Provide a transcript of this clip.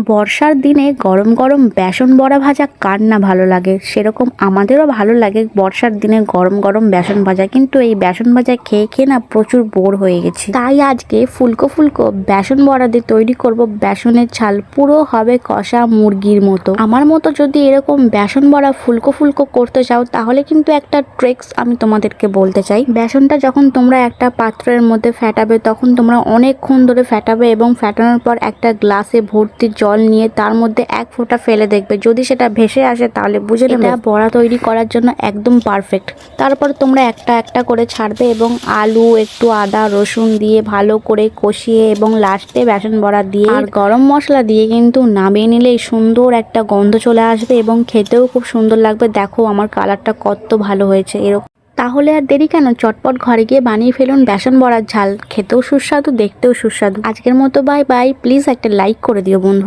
বর্ষার দিনে গরম গরম বেসন বড়া ভাজা কার না ভালো লাগে, সেরকম আমাদেরও ভালো লাগে বর্ষার দিনে গরম গরম বেসন ভাজা। কিন্তু এই বেসন ভাজা খেয়ে খেয়ে না প্রচুর বোর হয়ে গেছি, তাই আজকে ফুলকো ফুলকো বেসন বড়া দিয়ে তৈরি করব বেসনের ঝাল। পুরো হবে কষা মুরগির মতো। আমার মতো যদি এরকম বেসন বড়া ফুলকো ফুলকো করতে চাও তাহলে কিন্তু একটা ট্রিক্স আমি তোমাদেরকে বলতে চাই। বেসনটা যখন তোমরা একটা পাত্রের মধ্যে ফেটাবে তখন তোমরা অনেকক্ষণ ধরে ফেটাবে এবং ফেটানোর পর একটা গ্লাসে ভর্তি জল নিয়ে তার মধ্যে এক ফোঁটা ফেলে দেখবে, যদি সেটা ভেসে আসে তাহলে বুঝে নেবে এটা বড়া তৈরি করার জন্য একদম পারফেক্ট। তারপর তোমরা একটা একটা করে ছাড়বে এবং আলু, একটু আদা রসুন দিয়ে ভালো করে কষিয়ে এবং লাস্টে বেসন বড়া দিয়ে আর গরম মশলা দিয়ে কিন্তু নামিয়ে নিলেই সুন্দর একটা গন্ধ চলে আসবে এবং খেতেও খুব সুন্দর লাগবে। দেখো আমার কালারটা কত ভালো হয়েছে। এরকম তাহলে আর দেরি কেন, চটপট ঘরে গিয়ে বানিয়ে ফেলুন বেসন বড়ার ঝাল। খেতেও সুস্বাদু, দেখতেও সুস্বাদু। আজকের মতো বাই বাই। প্লিজ একটা লাইক করে দিও বন্ধু।